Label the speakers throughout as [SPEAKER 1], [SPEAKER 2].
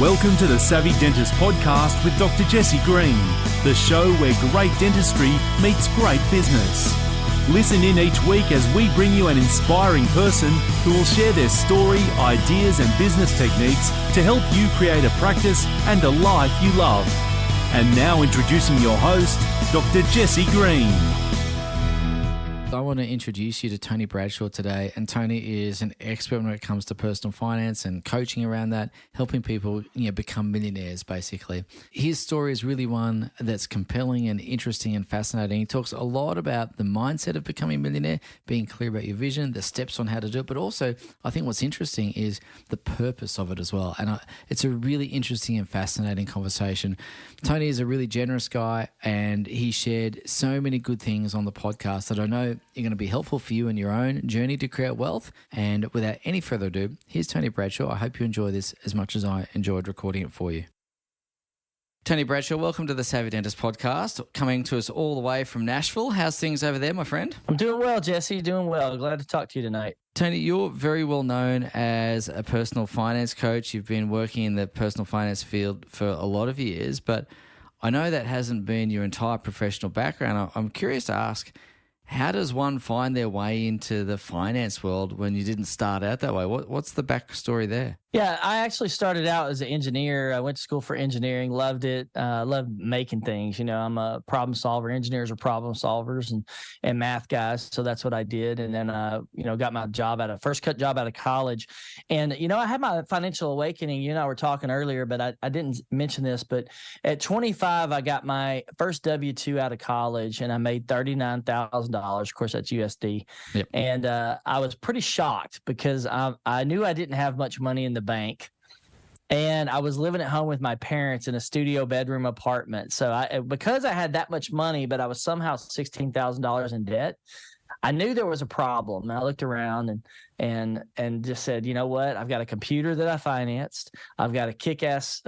[SPEAKER 1] Welcome to the Savvy Dentist podcast with Dr. Jesse Green, the show where great dentistry meets great business. Listen in each week as we bring you an inspiring person who will share their story, ideas and business techniques to help you create a practice and a life you love. And now introducing your host, Dr. Jesse Green.
[SPEAKER 2] I want to introduce you to Tony Bradshaw today, and Tony is an expert when it comes to personal finance and coaching around that, helping people become millionaires, basically. His story is really one that's compelling and interesting and fascinating. He talks a lot about the mindset of becoming a millionaire, being clear about your vision, the steps on how to do it, but also I think what's interesting is the purpose of it as well. And it's a really interesting and fascinating conversation. Tony is a really generous guy, and he shared so many good things on the podcast that I know are going to be helpful for you in your own journey to create wealth. And without any further ado, here's Tony Bradshaw. I hope you enjoy this as much as I enjoyed recording it for you. Tony Bradshaw, welcome to the Savvy Dentist podcast, coming to us all the way from Nashville. How's things over there, my friend?
[SPEAKER 3] I'm doing well, Jesse, doing well. Glad to talk to you tonight.
[SPEAKER 2] Tony, you're very well known as a personal finance coach. You've been working in the personal finance field for a lot of years, but I know that hasn't been your entire professional background. I'm curious to ask, how does one find their way into the finance world when you didn't start out that way? What's the backstory there?
[SPEAKER 3] Yeah, I actually started out as an engineer. I went to school for engineering, loved it, loved making things. I'm a problem solver. Engineers are problem solvers and math guys, so that's what I did. And then, got my job first cut job out of college. And, I had my financial awakening. You and I were talking earlier, but I didn't mention this. But at 25, I got my first W-2 out of college, and I made $39,000. Of course, that's USD. Yep. And I was pretty shocked because I knew I didn't have much money in the bank, and I was living at home with my parents in a studio bedroom apartment. So because I had that much money, but I was somehow $16,000 in debt, I knew there was a problem. And I looked around and just said, you know what? I've got a computer that I financed. I've got a kick-ass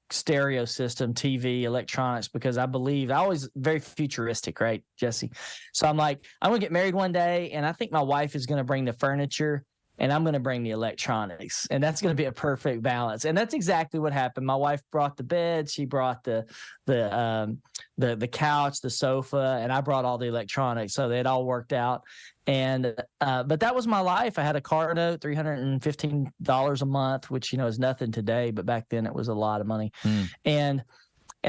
[SPEAKER 3] stereo system, TV, electronics, because I always very futuristic, right, Jesse? So I'm like, I'm going to get married one day, and I think my wife is going to bring the furniture, and I'm going to bring the electronics, and that's going to be a perfect balance. And that's exactly what happened. My wife brought the bed, she brought the couch, the sofa, and I brought all the electronics. So it all worked out. And but that was my life. I had a car note, $315 a month, which is nothing today, but back then it was a lot of money. And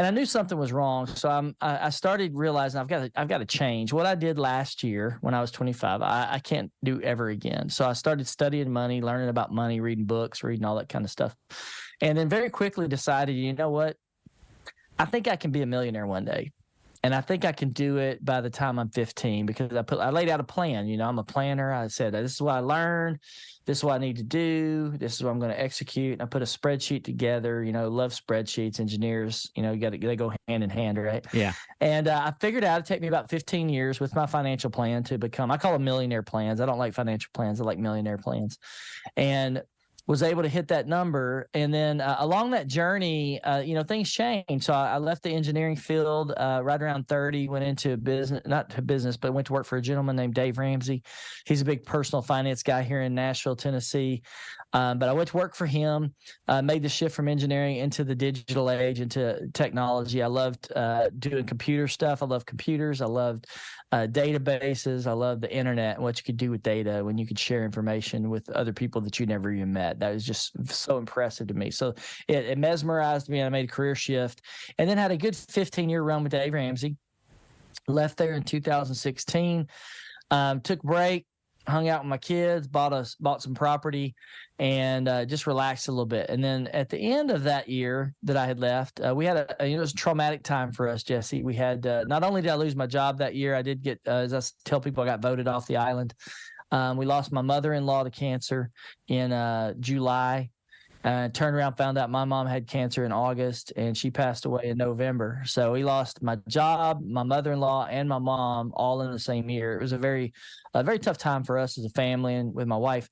[SPEAKER 3] I knew something was wrong, so I started realizing I've got to change. What I did last year when I was 25, I can't do ever again. So I started studying money, learning about money, reading books, reading all that kind of stuff, and then very quickly decided, you know what? I think I can be a millionaire one day. And I think I can do it by the time I'm 15 because I laid out a plan. I'm a planner. I said, this is what I learned. This is what I need to do. This is what I'm going to execute. And I put a spreadsheet together. Love spreadsheets. Engineers, they go hand in hand, right? Yeah. And I figured out it'd take me about 15 years with my financial plan to become, I call them millionaire plans. I don't like financial plans. I like millionaire plans. And was able to hit that number. And then along that journey, things changed. So I left the engineering field right around 30, went into but went to work for a gentleman named Dave Ramsey. He's a big personal finance guy here in Nashville, Tennessee. But I went to work for him, made the shift from engineering into the digital age, into technology. I loved doing computer stuff. I love computers. I loved databases. I love the internet and what you could do with data when you could share information with other people that you never even met. That was just so impressive to me. So it mesmerized me, and I made a career shift, and then had a good 15-year run with Dave Ramsey. Left there in 2016, took a break, hung out with my kids, bought some property, and just relaxed a little bit. And then at the end of that year that I had left, we had it was a traumatic time for us, Jesse. We had not only did I lose my job that year, I did get, as I tell people, I got voted off the island. We lost my mother-in-law to cancer in July. Turned around, found out my mom had cancer in August, and she passed away in November. So we lost my job, my mother-in-law, and my mom all in the same year. It was a very tough time for us as a family and with my wife.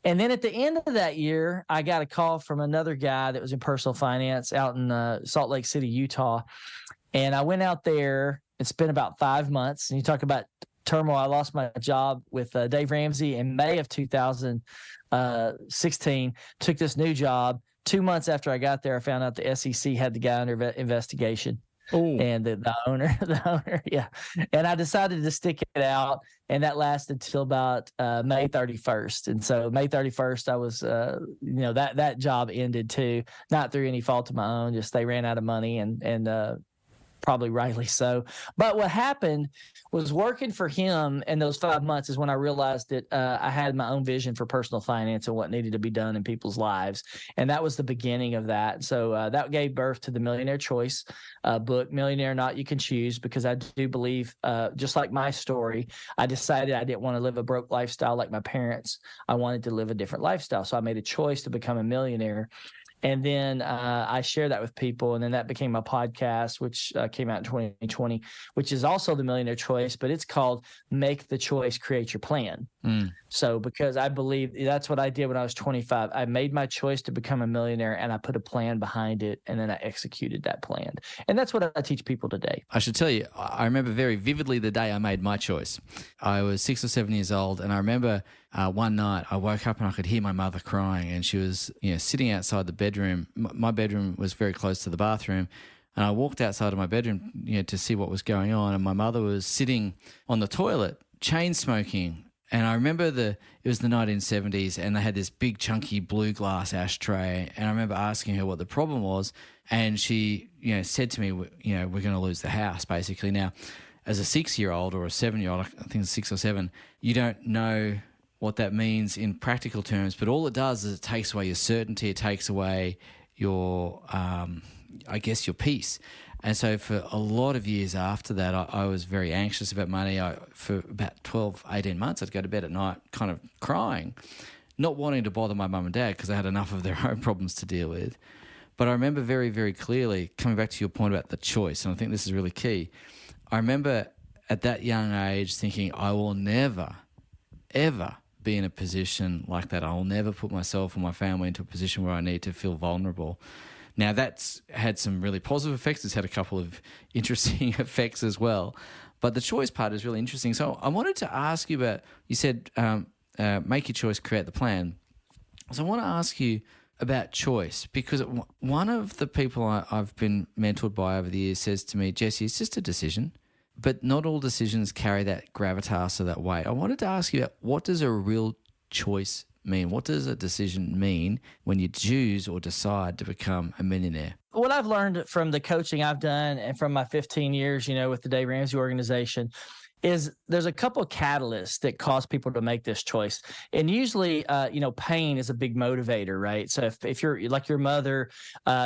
[SPEAKER 3] And then at the end of that year, I got a call from another guy that was in personal finance out in Salt Lake City, Utah. And I went out there and spent about 5 months. And you talk about turmoil. I lost my job with Dave Ramsey in May of 2016, took this new job, 2 months after I got there, I found out the SEC had the guy under investigation.
[SPEAKER 2] Oh,
[SPEAKER 3] And the owner, yeah. And I decided to stick it out, and that lasted till about May 31st. And so May 31st, I was, that job ended too, not through any fault of my own, just they ran out of money, and probably rightly so. But what happened was, working for him in those 5 months is when I realized that I had my own vision for personal finance and what needed to be done in people's lives. And that was the beginning of that. So that gave birth to the Millionaire Choice book, Millionaire Not You Can Choose, because I do believe, just like my story, I decided I didn't want to live a broke lifestyle like my parents. I wanted to live a different lifestyle. So I made a choice to become a millionaire. And then I share that with people. And then that became my podcast, which came out in 2020, which is also the Millionaire Choice, but it's called Make the Choice, Create Your Plan. So because I believe that's what I did when I was 25. I made my choice to become a millionaire, and I put a plan behind it, and then I executed that plan. And that's what I teach people today.
[SPEAKER 2] I should tell you, I remember very vividly the day I made my choice. I was 6 or 7 years old, and I remember one night I woke up and I could hear my mother crying, and she was sitting outside the bedroom. My bedroom was very close to the bathroom. And I walked outside of my bedroom to see what was going on, and my mother was sitting on the toilet, chain smoking. And I remember it was the 1970s, and they had this big chunky blue glass ashtray. And I remember asking her what the problem was, and she, said to me, we're going to lose the house, basically. Now, as a 6-year-old or a 7-year-old, I think it's 6 or 7, you don't know what that means in practical terms, but all it does is it takes away your certainty, it takes away your, your peace. And so for a lot of years after that, I was very anxious about money. For about 12, 18 months, I'd go to bed at night kind of crying, not wanting to bother my mum and dad because they had enough of their own problems to deal with. But I remember very, very clearly, coming back to your point about the choice, and I think this is really key, I remember at that young age thinking, I will never, ever be in a position like that. I will never put myself or my family into a position where I need to feel vulnerable. Now, that's had some really positive effects. It's had a couple of interesting effects as well. But the choice part is really interesting. So I wanted to ask you about, you said make your choice, create the plan. So I want to ask you about choice, because one of the people I've been mentored by over the years says to me, Jesse, it's just a decision, but not all decisions carry that gravitas or that weight. I wanted to ask you about, what does a real choice mean? What does a decision mean when you choose or decide to become a millionaire?
[SPEAKER 3] What I've learned from the coaching I've done and from my 15 years, with the Dave Ramsey organization, is there's a couple of catalysts that cause people to make this choice. And usually, pain is a big motivator, right? So if you're like your mother,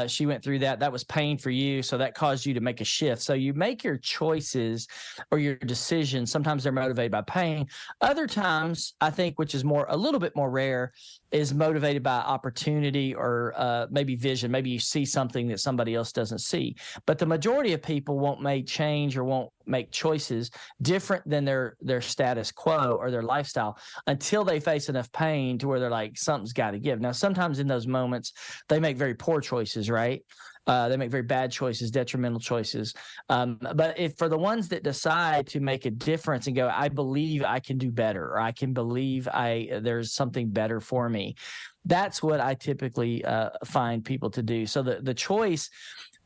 [SPEAKER 3] she went through that was pain for you. So that caused you to make a shift. So you make your choices or your decisions. Sometimes they're motivated by pain. Other times, I think, which is a little bit more rare, is motivated by opportunity or maybe vision. Maybe you see something that somebody else doesn't see. But the majority of people won't make change or won't make choices different than their status quo or their lifestyle until they face enough pain to where they're like, something's got to give. Now, sometimes in those moments, they make very poor choices, right? They make very bad choices, detrimental choices. But if for the ones that decide to make a difference and go, I believe I can do better, or I can believe there's something better for me, that's what I typically find people to do. So the choice,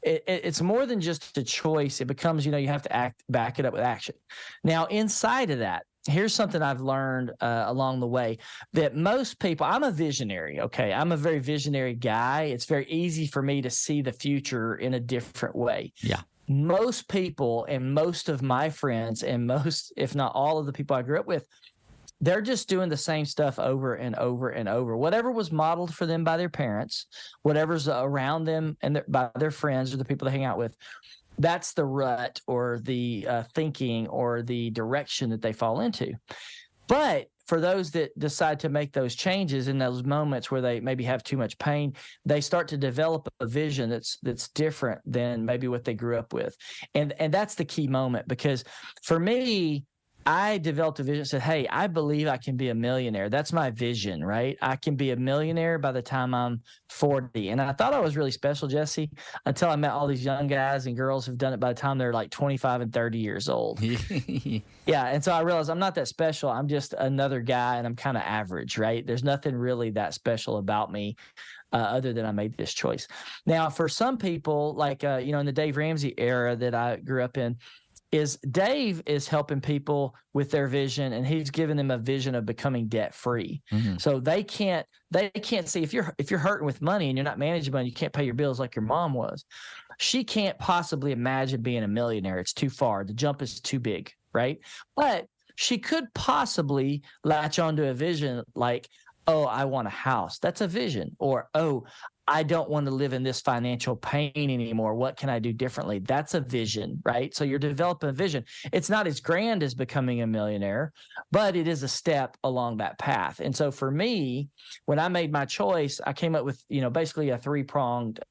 [SPEAKER 3] it's more than just a choice. It becomes, you have to back it up with action. Now, inside of that, here's something I've learned along the way, that most people, I'm a visionary, okay? I'm a very visionary guy. It's very easy for me to see the future in a different way.
[SPEAKER 2] Yeah.
[SPEAKER 3] Most people and most of my friends and most, if not all of the people I grew up with, they're just doing the same stuff over and over and over. Whatever was modeled for them by their parents, whatever's around them and by their friends or the people they hang out with, that's the rut or the thinking or the direction that they fall into. But for those that decide to make those changes in those moments where they maybe have too much pain, they start to develop a vision that's different than maybe what they grew up with. And that's the key moment, because for me, I developed a vision, said, hey, I believe I can be a millionaire. That's my vision, right? I can be a millionaire by the time I'm 40. And I thought I was really special, Jesse, until I met all these young guys and girls who've done it by the time they're like 25 and 30 years old. Yeah. And so I realized I'm not that special. I'm just another guy, and I'm kind of average, right? There's nothing really that special about me. Other than I made this choice. Now, for some people, like, in the Dave Ramsey era that I grew up in, is Dave is helping people with their vision, and he's giving them a vision of becoming debt free. Mm-hmm. So they can't see if you're hurting with money and you're not managing money, you can't pay your bills like your mom was. She can't possibly imagine being a millionaire. It's too far. The jump is too big, right? But she could possibly latch onto a vision like, oh, I want a house. That's a vision. Or, oh, I don't want to live in this financial pain anymore. What can I do differently? That's a vision, right? So you're developing a vision. It's not as grand as becoming a millionaire, but it is a step along that path. And so for me, when I made my choice, I came up with, basically a three-pronged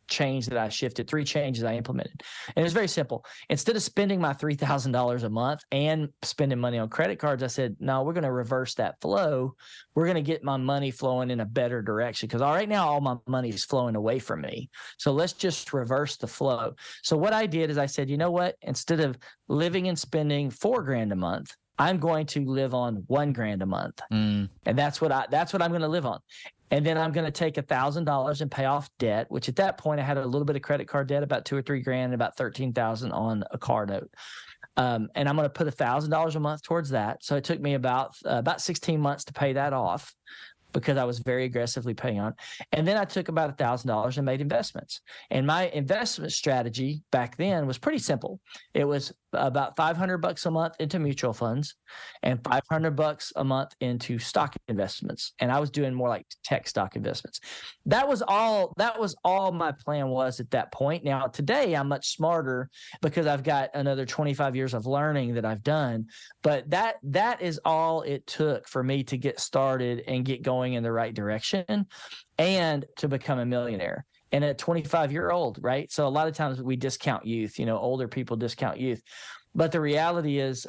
[SPEAKER 3] change that I shifted, three changes I implemented. And it was very simple. Instead of spending my $3,000 a month and spending money on credit cards, I said, no, we're going to reverse that flow. We're going to get my money flowing in a better direction, because right now all my money is flowing away from me. So let's just reverse the flow. So what I did is I said, you know what? Instead of living and spending $4,000 a month, I'm going to live on $1,000 a month. And that's what I'm going to live on. And then I'm going to take $1,000 and pay off debt, which at that point I had a little bit of credit card debt, about $2,000 or $3,000, and about $13,000 on a car note. And I'm going to put $1,000 a month towards that. So it took me about 16 months to pay that off, because I was very aggressively paying on. And then I took about $1,000 and made investments. And my investment strategy back then was pretty simple. It was about $500 a month into mutual funds and $500 a month into stock investments. And I was doing more like tech stock investments. That was all my plan was at that point. Now, today I'm much smarter because I've got another 25 years of learning that I've done. But that is all it took for me to get started and get going in the right direction and to become a millionaire. And at 25-year-old, right? So a lot of times we discount youth, older people discount youth. But the reality is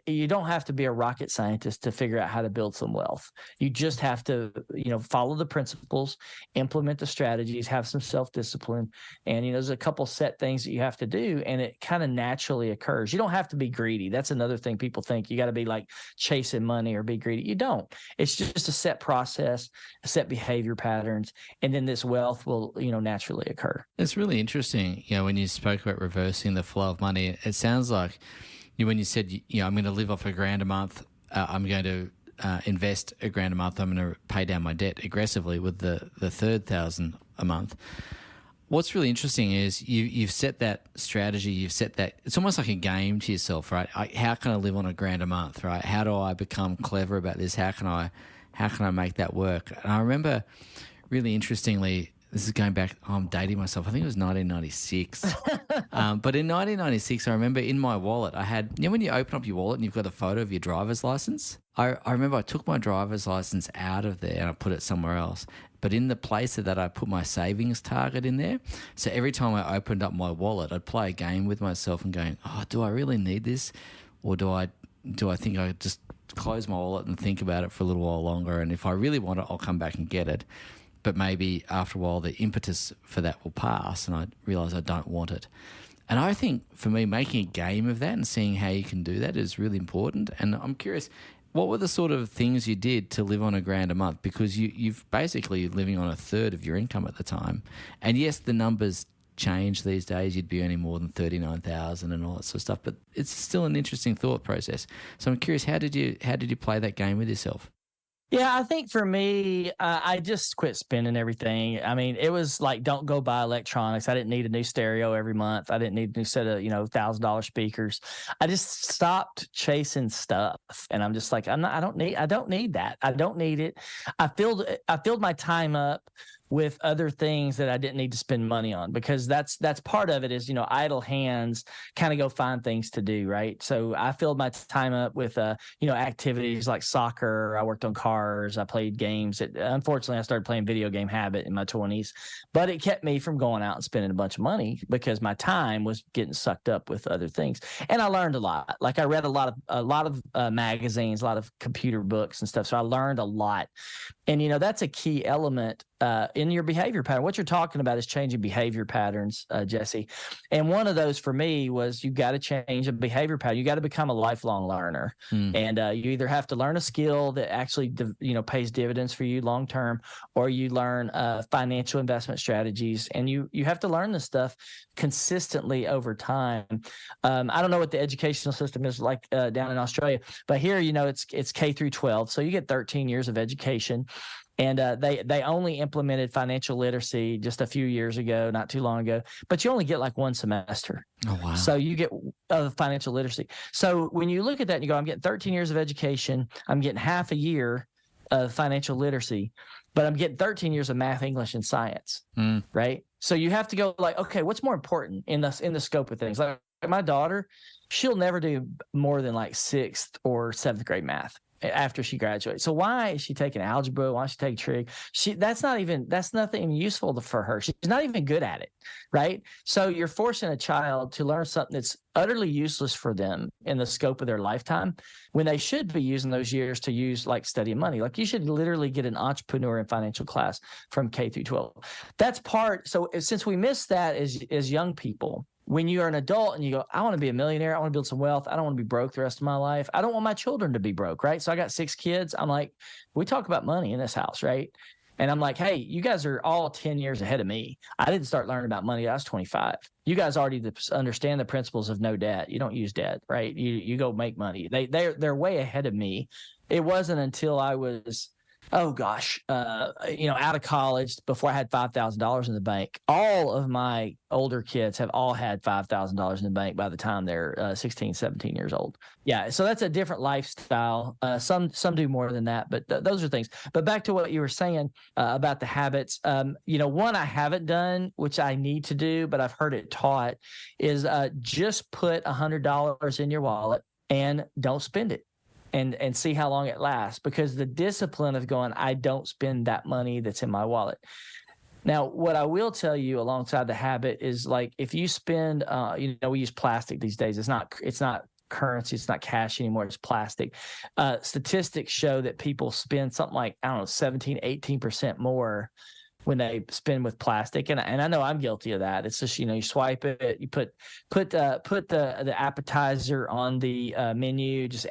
[SPEAKER 3] you don't have to be a rocket scientist to figure out how to build some wealth. You just have to, follow the principles, implement the strategies, have some self-discipline. And, there's a couple set things that you have to do, and it kind of naturally occurs. You don't have to be greedy. That's another thing people think. You got to be like chasing money or be greedy. You don't. It's just a set process, a set behavior patterns, and then this wealth will, naturally occur.
[SPEAKER 2] It's really interesting. When you spoke about reversing the flow of money, it sounds like when you said, I'm going to live off $1,000 a month, I'm going to invest $1,000 a month, I'm going to pay down my debt aggressively with the $3,000 a month. What's really interesting is you've set that strategy, you've set that, it's almost like a game to yourself, right? How can I live on $1,000 a month, right? How do I become clever about this? How can I make that work? And I remember really interestingly, this is going back, I'm dating myself. I think it was 1996. But in 1996, I remember in my wallet, I had, when you open up your wallet and you've got a photo of your driver's license, I remember I took my driver's license out of there and I put it somewhere else. But in the place of that, I put my savings target in there. So every time I opened up my wallet, I'd play a game with myself and going, oh, do I really need this? Or do I think I just close my wallet and think about it for a little while longer? And if I really want it, I'll come back and get it. But maybe after a while, the impetus for that will pass and I realize I don't want it. And I think for me, making a game of that and seeing how you can do that is really important. And I'm curious, what were the sort of things you did to live on $1,000 a month? Because you've basically living on a third of your income at the time. And yes, the numbers change these days. You'd be earning more than $39,000 and all that sort of stuff. But it's still an interesting thought process. So I'm curious, how did you play that game with yourself?
[SPEAKER 3] Yeah, I think for me, I just quit spending everything. I mean, it was like, don't go buy electronics. I didn't need a new stereo every month. I didn't need a new set of, $1,000 speakers. I just stopped chasing stuff. And I'm just like, I don't need that. I don't need it. I filled my time up with other things that I didn't need to spend money on, because that's part of it is, idle hands kind of go find things to do, right? So I filled my time up with, activities like soccer. I worked on cars. I played games. Unfortunately, I started playing video game habit in my 20s, but it kept me from going out and spending a bunch of money because my time was getting sucked up with other things. And I learned a lot. Like I read a lot of magazines, a lot of computer books and stuff. So I learned a lot. And, that's a key element in your behavior pattern. What you're talking about is changing behavior patterns, Jesse. And one of those for me was you got to change a behavior pattern. You got to become a lifelong learner. And you either have to learn a skill that actually, pays dividends for you long term, or you learn financial investment strategies. And you have to learn this stuff consistently over time. I don't know what the educational system is like down in Australia, but here, it's K through 12. So you get 13 years of education. And they only implemented financial literacy just a few years ago, not too long ago, but you only get like one semester.
[SPEAKER 2] Oh, wow.
[SPEAKER 3] So you get financial literacy. So when you look at that and you go, I'm getting 13 years of education, I'm getting half a year of financial literacy, but I'm getting 13 years of math, English, and science, right? So you have to go like, okay, what's more important in the scope of things? Like my daughter, she'll never do more than like 6th or 7th grade math after she graduates. So why is she taking algebra? Why is she taking trig? That's nothing useful for her. She's not even good at it, right? So you're forcing a child to learn something that's utterly useless for them in the scope of their lifetime, when they should be using those years to use like studying money. Like you should literally get an entrepreneur and financial class from K through 12. That's part. So since we miss that as young people, when you are an adult and you go, I want to be a millionaire, I want to build some wealth, I don't want to be broke the rest of my life, I don't want my children to be broke, right? So I got 6 kids. I'm like, we talk about money in this house, right? And I'm like, hey, you guys are all 10 years ahead of me. I didn't start learning about money. I was 25. You guys already understand the principles of no debt. You don't use debt, right? You go make money. They're way ahead of me. It wasn't until I was, out of college, before I had $5,000 in the bank. All of my older kids have all had $5,000 in the bank by the time they're 16, 17 years old. Yeah, so that's a different lifestyle. Some do more than that, but those are things. But back to what you were saying about the habits. One I haven't done, which I need to do, but I've heard it taught, is just put $100 in your wallet and don't spend it. And see how long it lasts, because the discipline of going, I don't spend that money that's in my wallet. Now, what I will tell you alongside the habit is, like, if you spend, we use plastic these days. It's not currency. It's not cash anymore. It's plastic. Statistics show that people spend something like, 17, 18% more when they spend with plastic. And I know I'm guilty of that. It's just, you swipe it, you put the appetizer on the menu, just,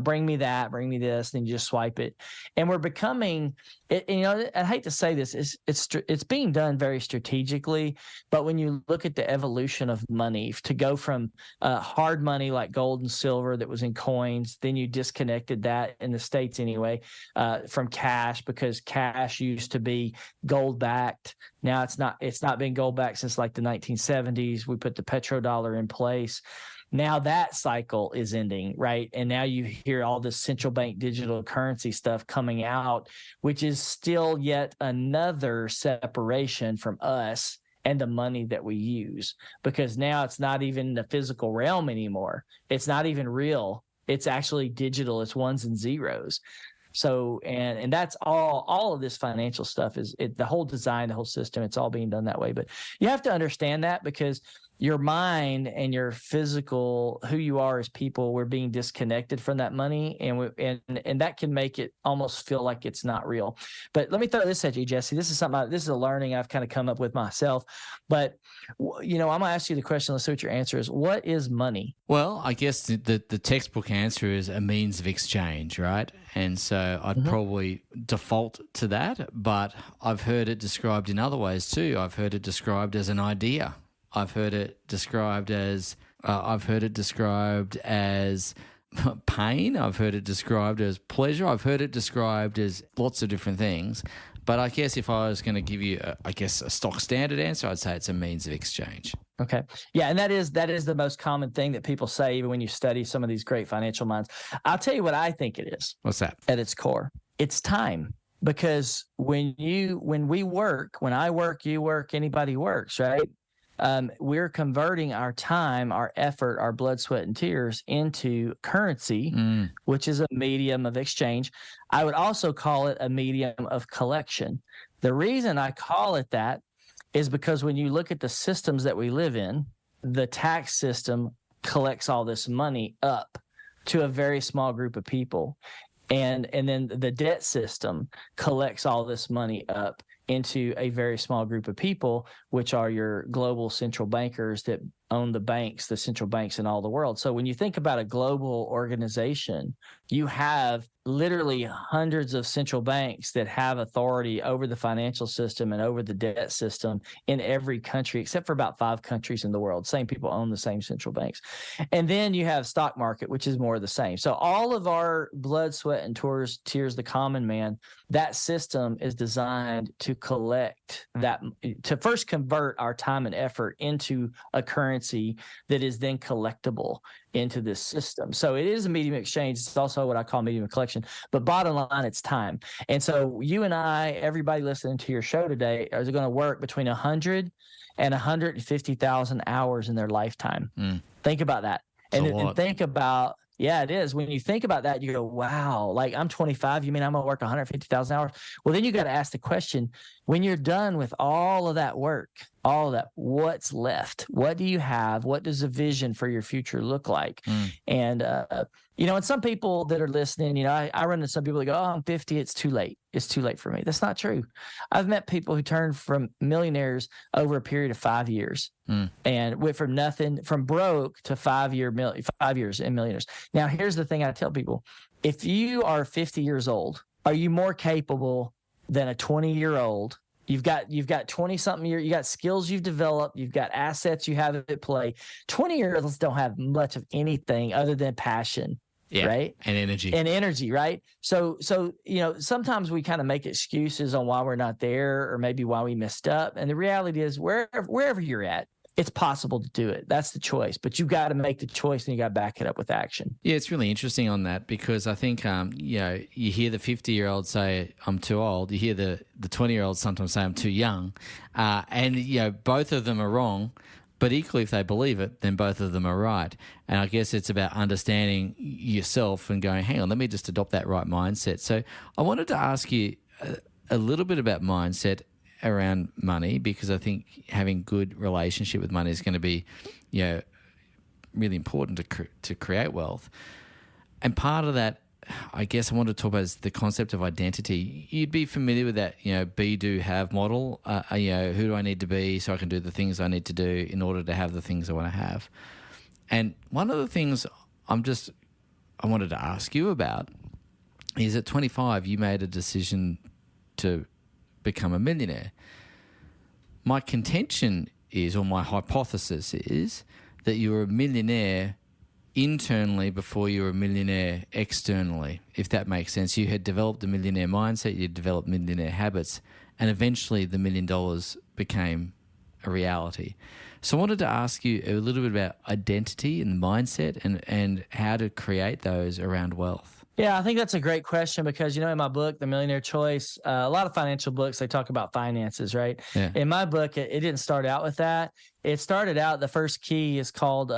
[SPEAKER 3] bring me that, bring me this, then you just swipe it. And we're becoming, I hate to say this, it's being done very strategically, but when you look at the evolution of money, to go from hard money like gold and silver that was in coins, then you disconnected that in the States anyway, from cash, because cash used to be gold backed. Now it's not been gold backed since like the 1970s. We put the petrodollar in place. Now that cycle is ending, right? And now you hear all this central bank digital currency stuff coming out, which is still yet another separation from us and the money that we use, because now it's not even the physical realm anymore. It's not even real. It's actually digital. It's ones and zeros. So, and that's all of this financial stuff the whole design, the whole system, it's all being done that way. But you have to understand that, because your mind and your physical, who you are as people, we're being disconnected from that money, and that can make it almost feel like it's not real. But let me throw this at you, Jesse. This is a learning I've kind of come up with myself. But I'm gonna ask you the question. Let's see what your answer is. What is money?
[SPEAKER 2] Well, I guess the textbook answer is a means of exchange, right? And so I'd probably default to that, but I've heard it described in other ways too. I've heard it described as an idea. I've heard it described as pain. I've heard it described as pleasure. I've heard it described as lots of different things. But I guess if I was going to give you, a stock standard answer, I'd say it's a means of exchange.
[SPEAKER 3] Okay. Yeah, and that is the most common thing that people say, even when you study some of these great financial minds. I'll tell you what I think it is.
[SPEAKER 2] What's that?
[SPEAKER 3] At its core, it's time. Because when we work, when I work, you work, anybody works, right? We're converting our time, our effort, our blood, sweat, and tears into currency, which is a medium of exchange. I would also call it a medium of collection. The reason I call it that is because when you look at the systems that we live in, the tax system collects all this money up to a very small group of people. And then the debt system collects all this money up into a very small group of people, which are your global central bankers that own the banks, the central banks in all the world. So when you think about a global organization, you have literally hundreds of central banks that have authority over the financial system and over the debt system in every country, except for about 5 countries in the world. Same people own the same central banks. And then you have stock market, which is more of the same. So all of our blood, sweat, and tears, the common man, that system is designed to collect that, to first convert our time and effort into a currency that is then collectible into this system. So it is a medium of exchange. It's also what I call medium of collection. But bottom line, it's time. And so you and I, everybody listening to your show today, are going to work between 100 and 150,000 hours in their lifetime. Think about that. And think about, yeah, it is. When you think about that, you go, wow, like I'm 25. You mean I'm going to work 150,000 hours? Well, then you got to ask the question, when you're done with all of that work, all of that, what's left? What do you have? What does a vision for your future look like? And, and some people that are listening, I run into some people that go, oh, I'm 50. It's too late. It's too late for me. That's not true. I've met people who turned from millionaires over a period of 5 years and went from nothing, from broke to 5 years in millionaires. Now, here's the thing I tell people. If you are 50 years old, are you more capable than a 20-year-old? You've got 20-something years. You got skills you've developed. You've got assets you have at play. 20-year-olds don't have much of anything other than passion. Yeah, right. And energy. Right. So, sometimes we kind of make excuses on why we're not there or maybe why we messed up. And the reality is wherever you're at, it's possible to do it. That's the choice, but you got to make the choice and you got to back it up with action.
[SPEAKER 2] Yeah, it's really interesting on that because I think, you hear the 50-year-old say, I'm too old. You hear the 20-year-old sometimes say, I'm too young. And, both of them are wrong. But equally, if they believe it, then both of them are right. And I guess it's about understanding yourself and going, hang on, let me just adopt that right mindset. So I wanted to ask you a little bit about mindset around money because I think having good relationship with money is going to be, really important to create wealth. And part of that, I guess I want to talk about is the concept of identity. You'd be familiar with that, be, do, have model. Who do I need to be so I can do the things I need to do in order to have the things I want to have? And one of the things I wanted to ask you about is at 25, you made a decision to become a millionaire. My contention is, or my hypothesis is, that you were a millionaire internally before you were a millionaire externally, if that makes sense. You had developed a millionaire mindset, you developed millionaire habits, and eventually the $1 million became a reality. So I wanted to ask you a little bit about identity and mindset and how to create those around wealth.
[SPEAKER 3] Yeah, I think that's a great question because, in my book, The Millionaire Choice, a lot of financial books, they talk about finances, right? Yeah. In my book, it didn't start out with that. It started out, the first key is called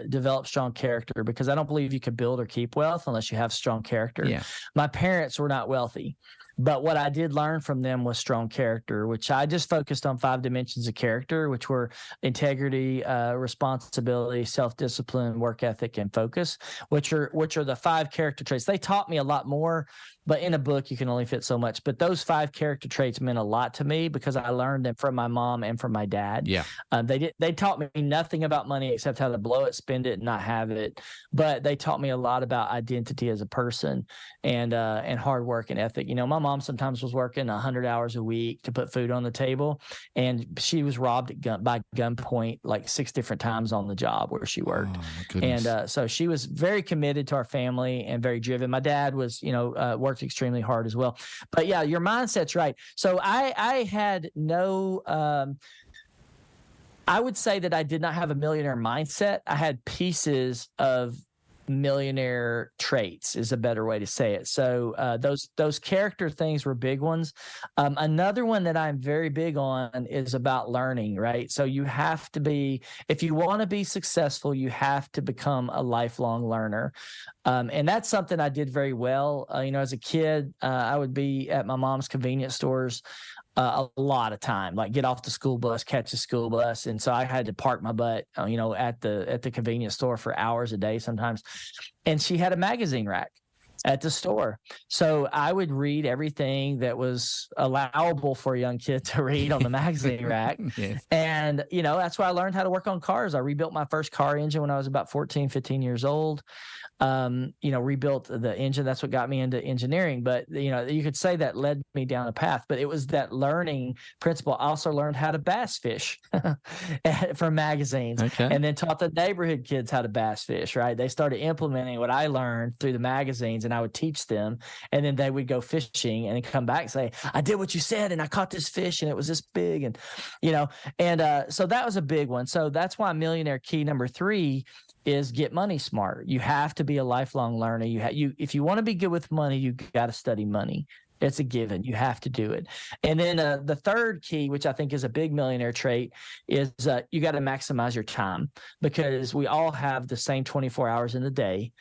[SPEAKER 3] develop strong character because I don't believe you can build or keep wealth unless you have strong character. Yeah. My parents were not wealthy. But what I did learn from them was strong character, which I just focused on 5 dimensions of character, which were integrity, responsibility, self-discipline, work ethic, and focus, which are the 5 character traits. They taught me a lot more, but in a book you can only fit so much. But those 5 character traits meant a lot to me because I learned them from my mom and from my dad. Yeah, they taught me nothing about money except how to blow it, spend it, and not have it. But they taught me a lot about identity as a person and hard work and ethic. My mom sometimes was working 100 hours a week to put food on the table, and she was robbed by gunpoint like 6 different times on the job where she worked. And so she was very committed to our family and very driven. My dad was, worked extremely hard as well. But yeah, your mindset's right. So I had no, I would say that I did not have a millionaire mindset. I had pieces of millionaire traits is a better way to say it. So those character things were big ones. Another one that I'm very big on is about learning, right? So you have to be, if you want to be successful, you have to become a lifelong learner. And that's something I did very well. As a kid, I would be at my mom's convenience stores a lot of time, like get off the school bus, catch a school bus. And so I had to park my butt, at the convenience store for hours a day sometimes. And she had a magazine rack at the store. So I would read everything that was allowable for a young kid to read on the magazine rack. Yes. And, that's where I learned how to work on cars. I rebuilt my first car engine when I was about 14, 15 years old. Rebuilt the engine. That's what got me into engineering. But, you could say that led me down a path, but it was that learning principle. I also learned how to bass fish from magazines, and then taught the neighborhood kids how to bass fish, right? They started implementing what I learned through the magazines, and I would teach them, and then they would go fishing and then come back and say, I did what you said, and I caught this fish, and it was this big, and, so that was a big one. So that's why millionaire key number 3 is get money smart. You have to be a lifelong learner. If you want to be good with money, you got to study money. It's a given. You have to do it. And then the third key, which I think is a big millionaire trait, is you got to maximize your time, because we all have the same 24 hours in the day,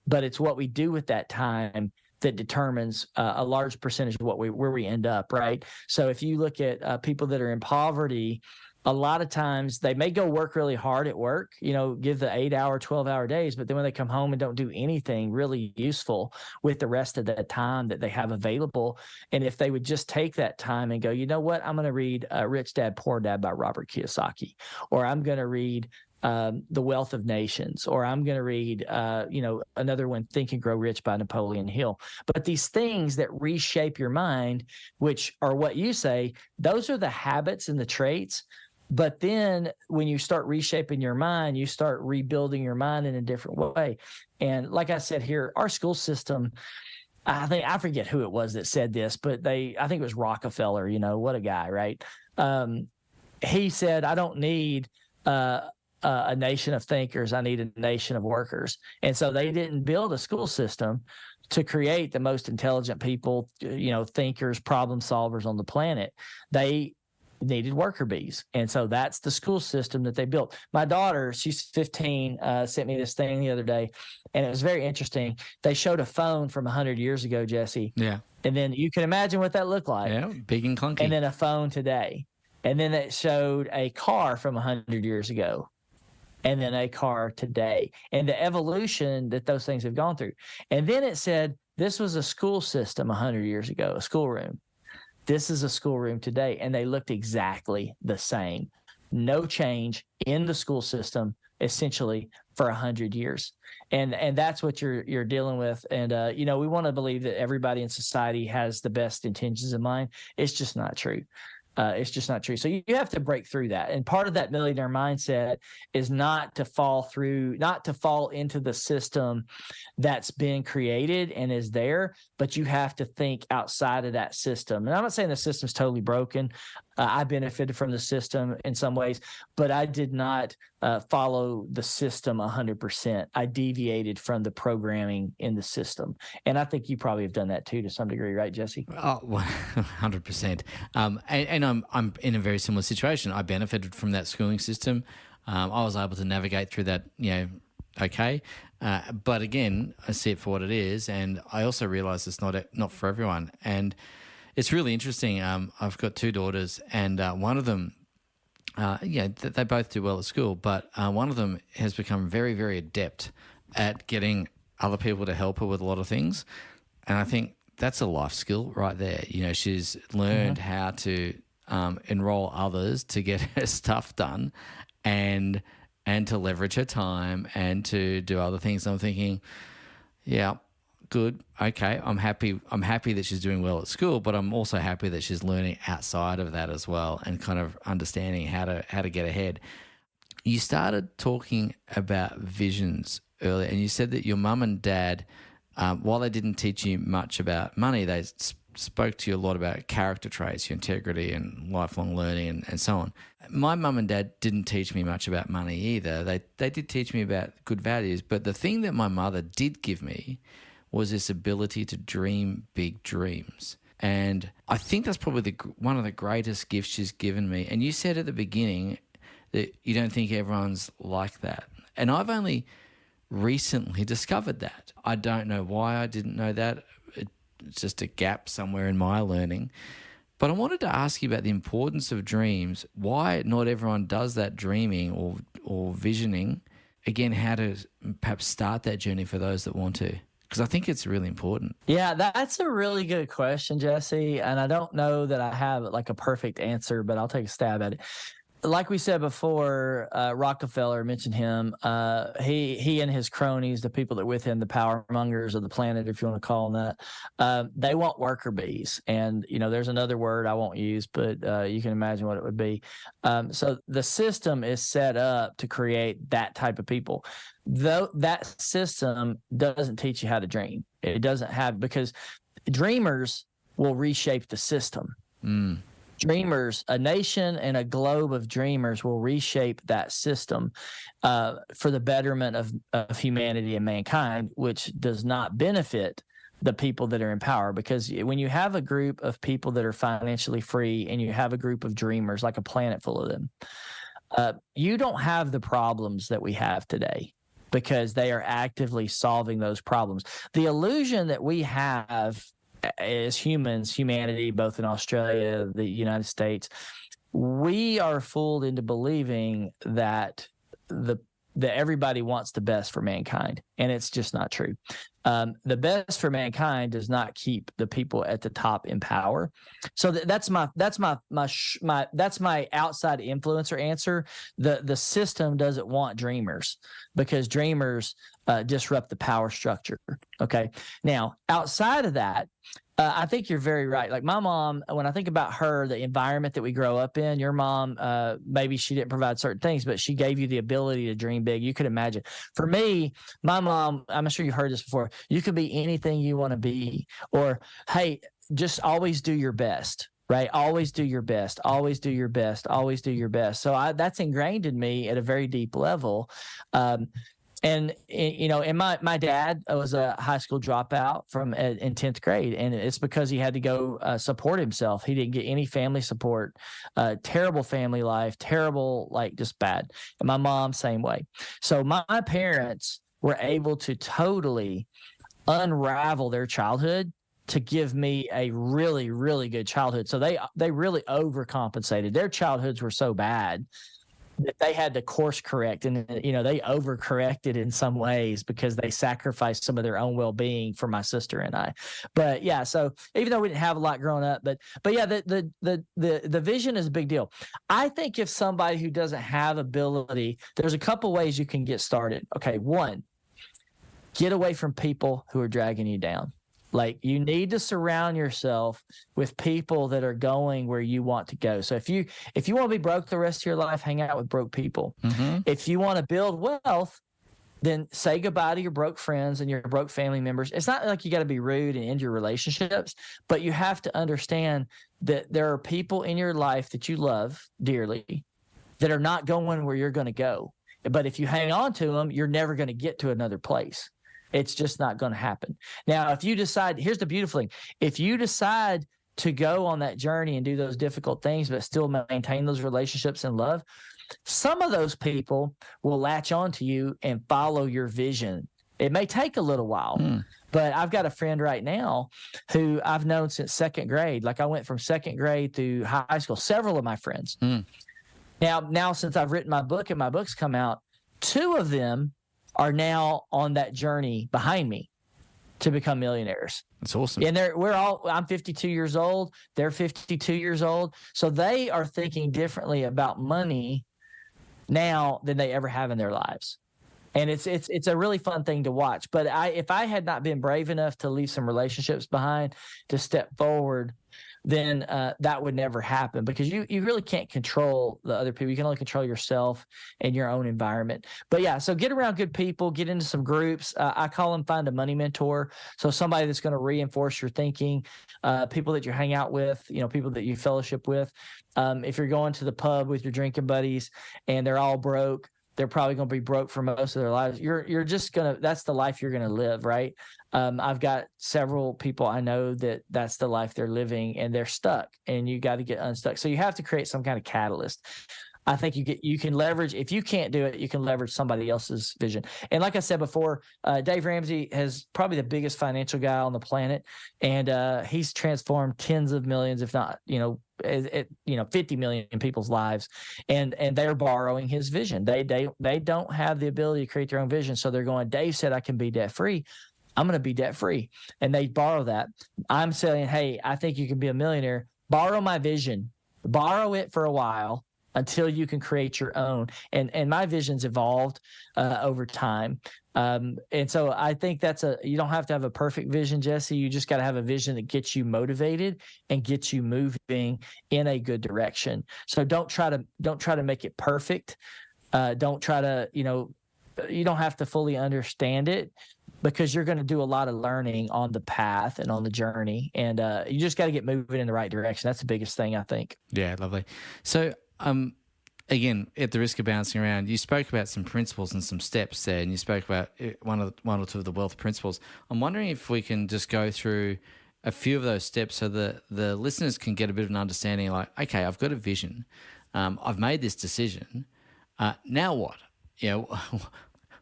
[SPEAKER 3] but it's what we do with that time that determines a large percentage of where we end up, right? So if you look at people that are in poverty, a lot of times they may go work really hard at work, give the 8-hour, 12-hour days, but then when they come home and don't do anything really useful with the rest of the time that they have available. And if they would just take that time and go, you know what, I'm going to read Rich Dad, Poor Dad by Robert Kiyosaki, or I'm going to read The Wealth of Nations, or I'm going to read, another one, Think and Grow Rich by Napoleon Hill. But these things that reshape your mind, which are what you say, those are the habits and the traits. But then when you start reshaping your mind, you start rebuilding your mind in a different way. And like I said here, our school system, I forget who it was that said this, but I think it was Rockefeller, what a guy, right? He said, I don't need a nation of thinkers. I need a nation of workers. And so they didn't build a school system to create the most intelligent people, thinkers, problem solvers on the planet. They needed worker bees. And so that's the school system that they built. My daughter, she's 15, sent me this thing the other day, and it was very interesting. They showed a phone from 100 years ago, Jesse. Yeah. And then you can imagine what that looked like.
[SPEAKER 2] Yeah, big and clunky.
[SPEAKER 3] And then a phone today. And then it showed a car from 100 years ago. And then a car today. And the evolution that those things have gone through. And then it said, this was a school system 100 years ago, a schoolroom. This is a schoolroom today, and they looked exactly the same. No change in the school system, essentially, for 100 years. And that's what you're dealing with. And, we want to believe that everybody in society has the best intentions in mind. It's just not true. It's just not true. So you have to break through that. And part of that millionaire mindset is not to fall into the system that's been created and is there, but you have to think outside of that system. And I'm not saying the system's totally broken. I benefited from the system in some ways, but I did not follow the system 100%. I deviated from the programming in the system. And I think you probably have done that too to some degree, right, Jesse?
[SPEAKER 2] Oh, 100%. And I'm in a very similar situation. I benefited from that schooling system. I was able to navigate through that, okay. But again, I see it for what it is. And I also realize it's not for everyone. And it's really interesting. I've got 2 daughters, and one of them, they both do well at school, but one of them has become very, very adept at getting other people to help her with a lot of things. And I think that's a life skill right there. She's learned how to enroll others to get her stuff done and to leverage her time and to do other things. I'm thinking, yeah, good. Okay. I'm happy that she's doing well at school, but I'm also happy that she's learning outside of that as well and kind of understanding how to get ahead. You started talking about visions earlier, and you said that your mum and dad, while they didn't teach you much about money, they spoke to you a lot about character traits, your integrity and lifelong learning and so on. My mum and dad didn't teach me much about money either. They did teach me about good values, but the thing that my mother did give me was this ability to dream big dreams. And I think that's probably one of the greatest gifts she's given me. And you said at the beginning that you don't think everyone's like that. And I've only recently discovered that. I don't know why I didn't know that. It's just a gap somewhere in my learning. But I wanted to ask you about the importance of dreams, why not everyone does that dreaming or visioning. Again, how to perhaps start that journey for those that want to. Because I think it's really important.
[SPEAKER 3] Yeah, that's a really good question, Jesse. And I don't know that I have like a perfect answer, but I'll take a stab at it. Like we said before, Rockefeller, mentioned him. He and his cronies, the people that are with him, the power mongers of the planet, if you want to call them that, they want worker bees. And, there's another word I won't use, but you can imagine what it would be. So the system is set up to create that type of people. Though that system doesn't teach you how to dream. It doesn't have, because dreamers will reshape the system. Dreamers, a nation and a globe of dreamers will reshape that system for the betterment of humanity and mankind, which does not benefit the people that are in power. Because when you have a group of people that are financially free and you have a group of dreamers, like a planet full of them, you don't have the problems that we have today, because they are actively solving those problems. The illusion that we have as humanity, both in Australia, the United States, we are fooled into believing that everybody wants the best for mankind, and it's just not true. The best for mankind does not keep the people at the top in power. So that's my outside influencer answer. The system doesn't want dreamers, because dreamers disrupt the power structure. Okay. Now, outside of that, I think you're very right. Like my mom, when I think about her, the environment that we grow up in, your mom, maybe she didn't provide certain things, but she gave you the ability to dream big. You could imagine. For me, my mom, I'm sure you've heard this before, you could be anything you want to be, or, hey, just always do your best. Right? Always do your best, always do your best, always do your best. So that's ingrained in me at a very deep level. And my dad was a high school dropout in 10th grade, and it's because he had to go support himself. He didn't get any family support, terrible family life, terrible, like just bad. And my mom, same way. So my parents were able to totally unravel their childhood to give me a really, really good childhood. So they really overcompensated. Their childhoods were so bad that they had to course correct, and they overcorrected in some ways because they sacrificed some of their own well-being for my sister and I. But yeah, so even though we didn't have a lot growing up, but yeah, the vision is a big deal. I think if somebody who doesn't have ability, there's a couple ways you can get started. Okay, one, get away from people who are dragging you down. Like, you need to surround yourself with people that are going where you want to go. So if you want to be broke the rest of your life, hang out with broke people. Mm-hmm. If you want to build wealth, then say goodbye to your broke friends and your broke family members. It's not like you got to be rude and end your relationships, but you have to understand that there are people in your life that you love dearly that are not going where you're going to go. But if you hang on to them, you're never going to get to another place. It's just not going to happen. Now, if you decide, here's the beautiful thing. If you decide to go on that journey and do those difficult things, but still maintain those relationships and love, some of those people will latch on to you and follow your vision. It may take a little while, but I've got a friend right now who I've known since second grade. Like, I went from second grade through high school, several of my friends. Now, since I've written my book and my book's come out, two of them are now on that journey behind me to become millionaires.
[SPEAKER 2] That's awesome.
[SPEAKER 3] And I'm 52 years old. They're 52 years old. So they are thinking differently about money now than they ever have in their lives. And it's a really fun thing to watch. But if I had not been brave enough to leave some relationships behind, to step forward, then that would never happen, because you really can't control the other people. You can only control yourself and your own environment. But yeah, so get around good people, get into some groups. I call them find a money mentor. So somebody that's going to reinforce your thinking, people that you hang out with, people that you fellowship with. If you're going to the pub with your drinking buddies and they're all broke, they're probably going to be broke for most of their lives. You're just going to, that's the life you're going to live, right? I've got several people I know that's the life they're living, and they're stuck, and you got to get unstuck. So you have to create some kind of catalyst. I think you can leverage, if you can't do it, you can leverage somebody else's vision. And like I said before, Dave Ramsey is probably the biggest financial guy on the planet. And he's transformed tens of millions, if not, 50 million people's lives. And they're borrowing his vision. They don't have the ability to create their own vision. So they're going, Dave said I can be debt free. I'm going to be debt free. And they borrow that. I'm saying, hey, I think you can be a millionaire. Borrow my vision. Borrow it for a while until you can create your own. And my vision's evolved over time. And so I think you don't have to have a perfect vision, Jesse. You just got to have a vision that gets you motivated and gets you moving in a good direction. So don't try to make it perfect. Don't try to, you don't have to fully understand it, because you're going to do a lot of learning on the path and on the journey. And you just got to get moving in the right direction. That's the biggest thing, I think.
[SPEAKER 2] Yeah, lovely. So, again, at the risk of bouncing around, you spoke about some principles and some steps there, and you spoke about one or two of the wealth principles. I'm wondering if we can just go through a few of those steps so that the listeners can get a bit of an understanding, like, okay, I've got a vision. I've made this decision. Now what?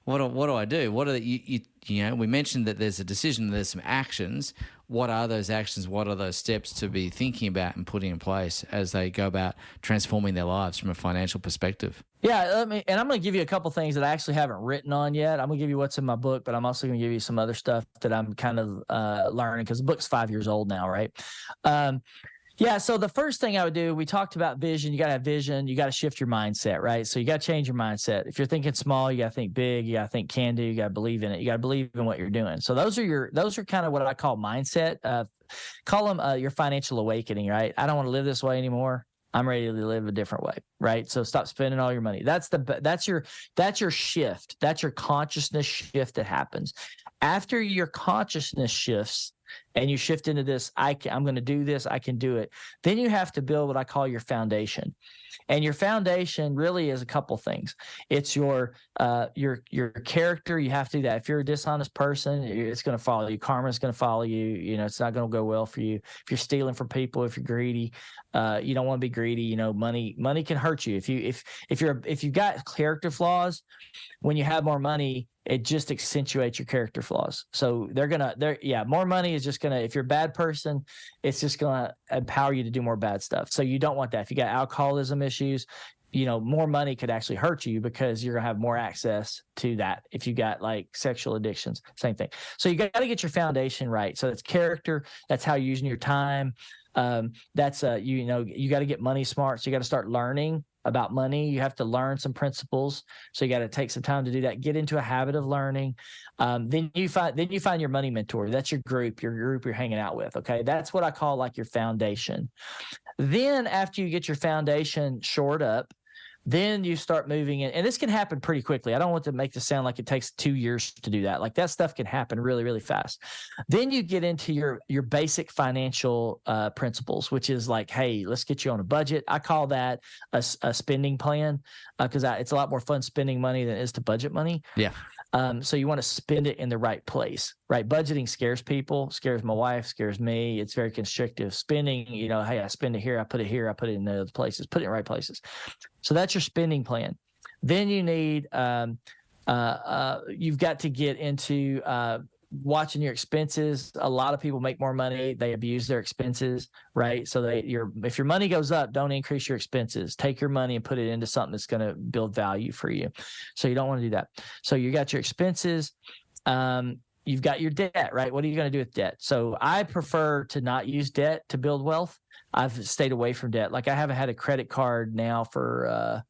[SPEAKER 2] What do I do? What are we mentioned that there's a decision, there's some actions. What are those actions? What are those steps to be thinking about and putting in place as they go about transforming their lives from a financial perspective?
[SPEAKER 3] Yeah, I'm going to give you a couple things that I actually haven't written on yet. I'm going to give you what's in my book, but I'm also going to give you some other stuff that I'm kind of learning, because the book's 5 years old now, right? Yeah. So the first thing I would do, we talked about vision. You got to have vision. You got to shift your mindset, right? So you got to change your mindset. If you're thinking small, you got to think big. You got to think can do. You got to believe in it. You got to believe in what you're doing. So those are kind of what I call mindset. Call them your financial awakening, right? I don't want to live this way anymore. I'm ready to live a different way, right? So stop spending all your money. That's your shift. That's your consciousness shift that happens. After your consciousness shifts, and you shift into this, I'm going to do this, I can do it. Then you have to build what I call your foundation. And your foundation really is a couple things. It's your character. You have to do that. If you're a dishonest person, it's going to follow you. Karma is going to follow you. It's not going to go well for you. If you're stealing from people, if you're greedy, you don't want to be greedy. Money can hurt you. If you've got character flaws, when you have more money, it just accentuates your character flaws. So more money is just going to, if you're a bad person, it's just going to empower you to do more bad stuff. So you don't want that. If you got alcoholism issues, more money could actually hurt you, because you're going to have more access to that. If you got like sexual addictions, same thing. So you got to get your foundation right. So that's character. That's how you're using your time. That's you got to get money smart. So you got to start learning about money. You have to learn some principles. So you got to take some time to do that. Get into a habit of learning. Then you find your money mentor. That's your group you're hanging out with. Okay. That's what I call like your foundation. Then after you get your foundation shored up, then you start moving in, and this can happen pretty quickly. I don't want to make this sound like it takes 2 years to do that. Like that stuff can happen really, really fast. Then you get into your basic financial principles, which is like, hey, let's get you on a budget. I call that a spending plan, because it's a lot more fun spending money than it is to budget money.
[SPEAKER 2] Yeah.
[SPEAKER 3] So you want to spend it in the right place, right? Budgeting scares people, scares my wife, scares me. It's very constrictive. Spending, hey, I spend it here, I put it here, I put it in the other places, put it in the right places. So that's your spending plan. Then you need, you've got to get into watching your expenses. A lot of people make more money. They abuse their expenses, right? So if your money goes up, don't increase your expenses. Take your money and put it into something that's going to build value for you. So you don't want to do that. So you got your expenses. You've got your debt, right? What are you going to do with debt? So I prefer to not use debt to build wealth. I've stayed away from debt. Like I haven't had a credit card now for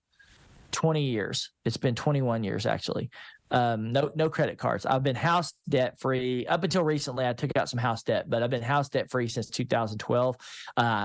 [SPEAKER 3] 20 years. It's been 21 years actually. no credit cards. I've been house debt free up until recently. I took out some house debt, but I've been house debt free since 2012.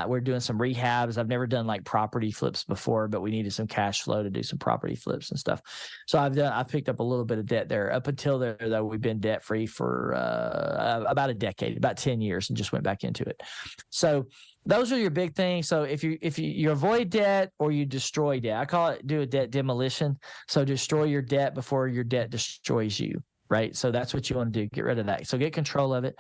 [SPEAKER 3] We're doing some rehabs. I've never done like property flips before, but we needed some cash flow to do some property flips and stuff. So I've picked up a little bit of debt there. Up until there, though, we've been debt free for about a decade, about 10 years, and just went back into it. So those are your big things. So if you avoid debt or you destroy debt, I call it do a debt demolition. So destroy your debt before your debt destroys you, right? So that's what you want to do. Get rid of that. So get control of it.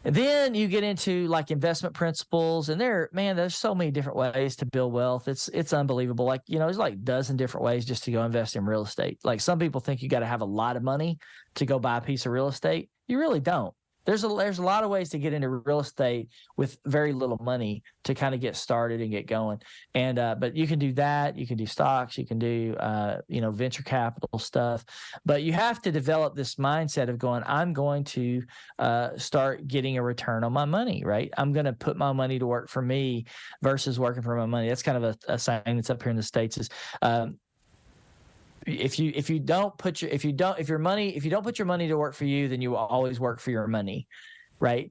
[SPEAKER 3] And then you get into like investment principles, and there's so many different ways to build wealth. It's unbelievable. Like, there's like a dozen different ways just to go invest in real estate. Like some people think you got to have a lot of money to go buy a piece of real estate. You really don't. There's a lot of ways to get into real estate with very little money to kind of get started and get going. And but you can do that. You can do stocks. You can do venture capital stuff. But you have to develop this mindset of going, I'm going to start getting a return on my money, right? I'm going to put my money to work for me versus working for my money. That's kind of a saying that's up here in the States is. If you don't put your money to work for you, then you will always work for your money, right?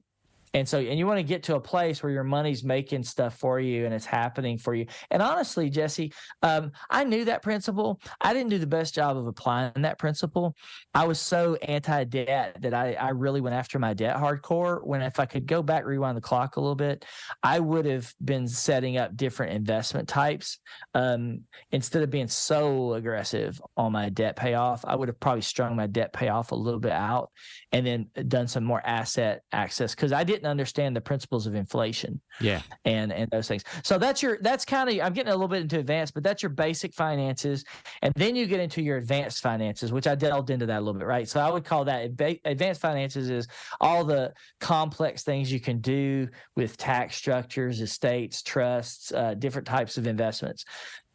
[SPEAKER 3] And you want to get to a place where your money's making stuff for you and it's happening for you. And honestly, Jesse, I knew that principle. I didn't do the best job of applying that principle. I was so anti-debt that I really went after my debt hardcore, when if I could go back, rewind the clock a little bit, I would have been setting up different investment types. Instead of being so aggressive on my debt payoff, I would have probably strung my debt payoff a little bit out and then done some more asset access, because I didn't understand the principles of inflation.
[SPEAKER 2] Yeah.
[SPEAKER 3] And those things. So that's kind of, I'm getting a little bit into advanced, but that's your basic finances. And then you get into your advanced finances, which I delved into that a little bit, right? So I would call that advanced finances is all the complex things you can do with tax structures, estates, trusts, different types of investments.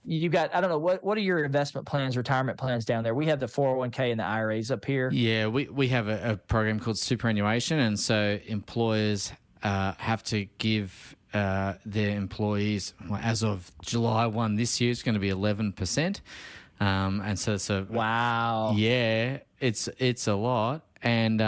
[SPEAKER 3] You got, I don't know, what are your investment plans, retirement plans down there? We have the 401k and the IRAs up here.
[SPEAKER 2] Yeah, we have a program called superannuation, and so employers have to give their employees, as of July 1 this year, it's going to be 11%. And so
[SPEAKER 3] wow.
[SPEAKER 2] Yeah, it's a lot. And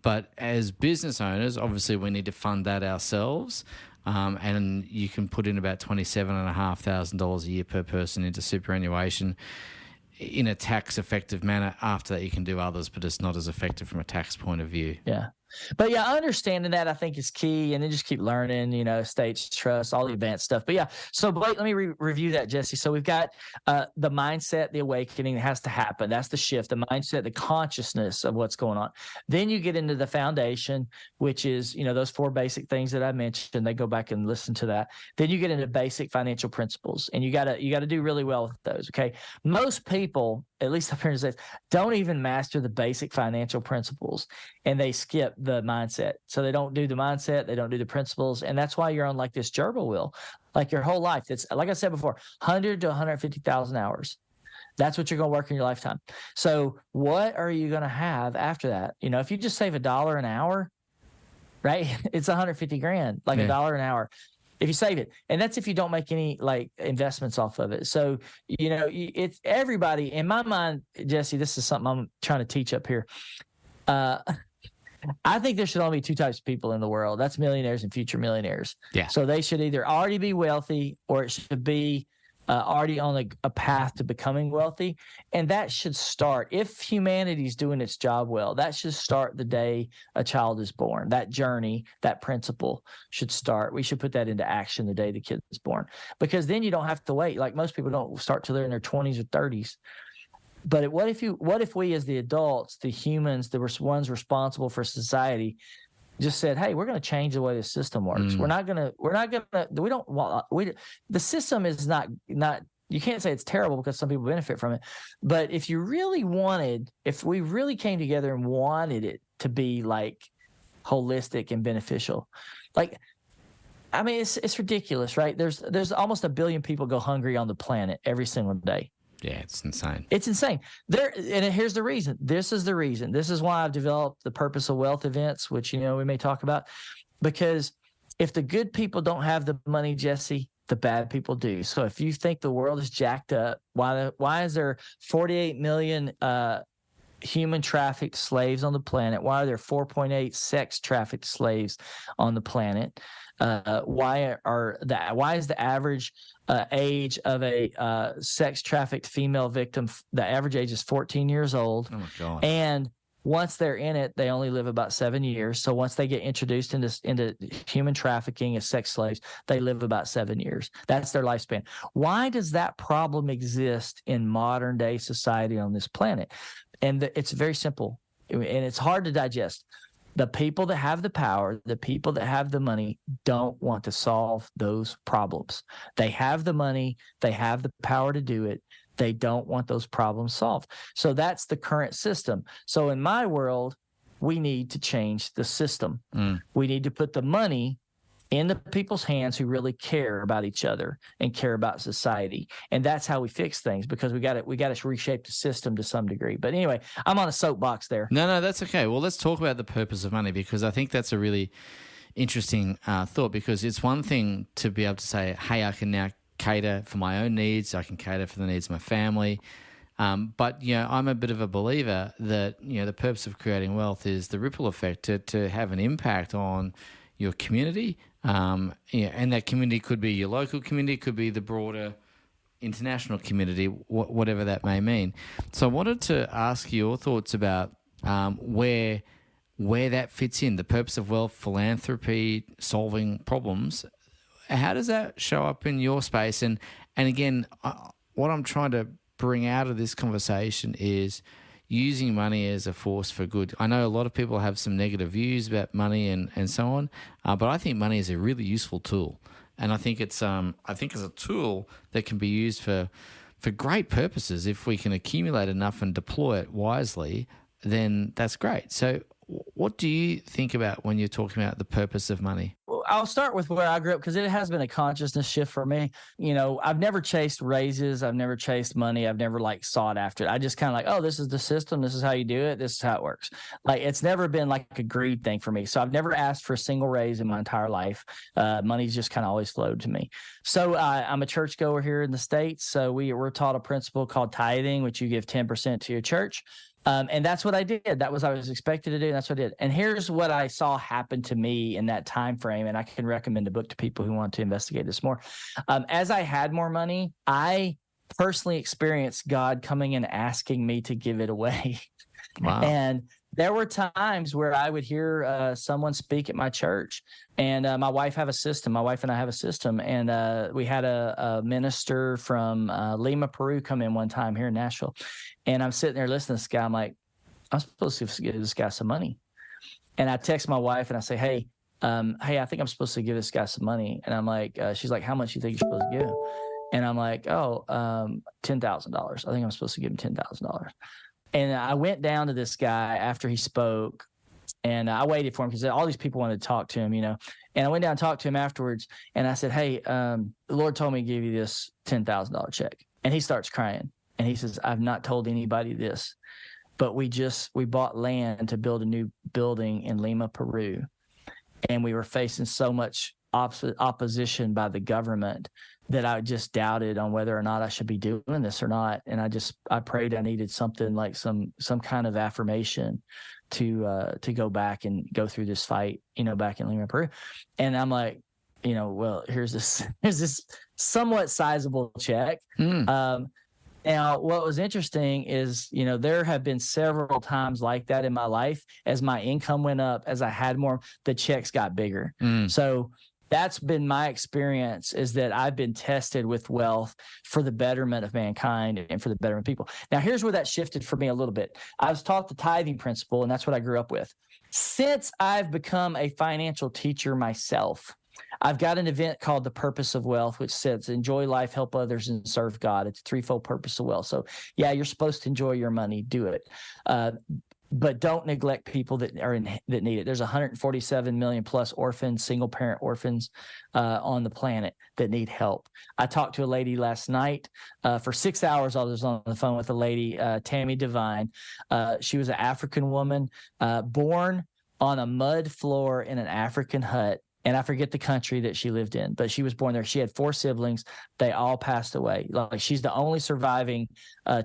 [SPEAKER 2] but as business owners, obviously we need to fund that ourselves. And you can put in about $27,500 a year per person into superannuation in a tax-effective manner. After that, you can do others, but it's not as effective from a tax point of view.
[SPEAKER 3] Yeah. But yeah, understanding that I think is key, and then just keep learning, estates, trust, all the advanced stuff. But yeah, so Blake, let me review that, Jesse. So we've got the mindset, the awakening that has to happen. That's the shift, the mindset, the consciousness of what's going on. Then you get into the foundation, which is, those 4 basic things that I mentioned. They go back and listen to that. Then you get into basic financial principles, and you gotta do really well with those. Okay. Most people, at least up here in the States, don't even master the basic financial principles, and they skip the mindset. So they don't do the mindset, they don't do the principles, and that's why you're on like this gerbil wheel, like your whole life. It's like I said before, 100 to 150,000 hours. That's what you're going to work in your lifetime. So what are you going to have after that? If you just save $1 an hour, right? It's 150 grand, like $1 an hour. If you save it, and that's if you don't make any like investments off of it. So, it's everybody in my mind, Jesse, this is something I'm trying to teach up here. I think there should only be 2 types of people in the world. That's millionaires and future millionaires.
[SPEAKER 2] Yeah.
[SPEAKER 3] So they should either already be wealthy, or it should be already on a path to becoming wealthy. And that should start, if humanity's doing its job well, that should start the day a child is born. That journey, that principle should start. We should put that into action the day the kid is born, because then you don't have to wait. Like most people don't start till they're in their 20s or 30s. But what if we as the adults, the humans, the ones responsible for society, just said, hey, we're going to change the way the system works. The system is not, you can't say it's terrible because some people benefit from it. But if we really came together and wanted it to be like holistic and beneficial, it's ridiculous, right? There's almost 1 billion people go hungry on the planet every single day.
[SPEAKER 2] Yeah, it's insane.
[SPEAKER 3] It's insane. And here's the reason. This is the reason. This is why I've developed the Purpose of Wealth events, which, we may talk about. Because if the good people don't have the money, Jesse, the bad people do. So if you think the world is jacked up, why is there 48 million human trafficked slaves on the planet? Why are there 4.8 sex trafficked slaves on the planet? Why is the average age of a sex trafficked female victim, the average age is 14 years old?
[SPEAKER 2] Oh my God.
[SPEAKER 3] And once they're in it, they only live about 7 years. So once they get introduced into human trafficking as sex slaves, they live about 7 years. That's their lifespan. Why does that problem exist in modern day society on this planet? And it's very simple, and it's hard to digest. The people that have the power, the people that have the money, don't want to solve those problems. They have the money, they have the power to do it. They don't want those problems solved. So that's the current system. So in my world, we need to change the system. We need to put the money in the people's hands who really care about each other and care about society. And that's how we fix things, because we got to reshape the system to some degree. But anyway, I'm on a soapbox there.
[SPEAKER 2] No, that's okay. Well, let's talk about the purpose of money, because I think that's a really interesting thought, because it's one thing to be able to say, hey, I can now cater for my own needs. I can cater for the needs of my family. But, I'm a bit of a believer that, the purpose of creating wealth is the ripple effect to have an impact on your community. And that community could be your local community, could be the broader international community, whatever that may mean. So I wanted to ask your thoughts about where that fits in, the purpose of wealth, philanthropy, solving problems. How does that show up in your space? And again, what I'm trying to bring out of this conversation is using money as a force for good. I know a lot of people have some negative views about money and so on, but I think money is a really useful tool. And I think it's a tool that can be used for great purposes. If we can accumulate enough and deploy it wisely, then that's great. So what do you think about when you're talking about the purpose of money?
[SPEAKER 3] Well, I'll start with where I grew up, because it has been a consciousness shift for me. I've never chased raises. I've never chased money. I've never sought after it. I just kind of oh, this is the system. This is how you do it. This is how it works. It's never been like a greed thing for me. So I've never asked for a single raise in my entire life. Money's just kind of always flowed to me. So I'm a churchgoer here in the States. So we're taught a principle called tithing, which you give 10% to your church. And that's what I did. That was I was expected to do. And that's what I did. And here's what I saw happen to me in that time frame. And I can recommend a book to people who want to investigate this more. As I had more money, I personally experienced God coming and asking me to give it away.
[SPEAKER 2] Wow.
[SPEAKER 3] And there were times where I would hear someone speak at my church, and my wife and I have a system. And we had a minister from Lima, Peru come in one time here in Nashville. And I'm sitting there listening to this guy. I'm like, I'm supposed to give this guy some money. And I text my wife and I say, hey, I think I'm supposed to give this guy some money. And I'm like, she's like, how much do you think you're supposed to give him? And I'm like, $10,000. I think I'm supposed to give him $10,000. And I went down to this guy after he spoke, and I waited for him because all these people wanted to talk to him, And I went down and talked to him afterwards, and I said, hey, the Lord told me to give you this $10,000 check. And he starts crying, and he says, I've not told anybody this, but we bought land to build a new building in Lima, Peru, and we were facing so much opposition by the government that I just doubted on whether or not I should be doing this or not. And I prayed I needed something like some kind of affirmation to go back and go through this fight, back in Lima, Peru. And I'm like, well, here's this somewhat sizable check. Now, what was interesting is, there have been several times like that in my life. As my income went up, as I had more, the checks got bigger. So that's been my experience, is that I've been tested with wealth for the betterment of mankind and for the betterment of people. Now, here's where that shifted for me a little bit. I was taught the tithing principle, and that's what I grew up with. Since I've become a financial teacher myself, I've got an event called The Purpose of Wealth, which says enjoy life, help others, and serve God. It's a threefold purpose of wealth. So, yeah, you're supposed to enjoy your money. Do it. But don't neglect people that need it. There's 147 million plus orphans, single parent orphans on the planet that need help. I talked to a lady last night for 6 hours. I was on the phone with a lady, Tammy Devine. She was an African woman, born on a mud floor in an African hut and I forget the country that she lived in, but she was born there. She had 4 siblings. They all passed away. Like, she's the only surviving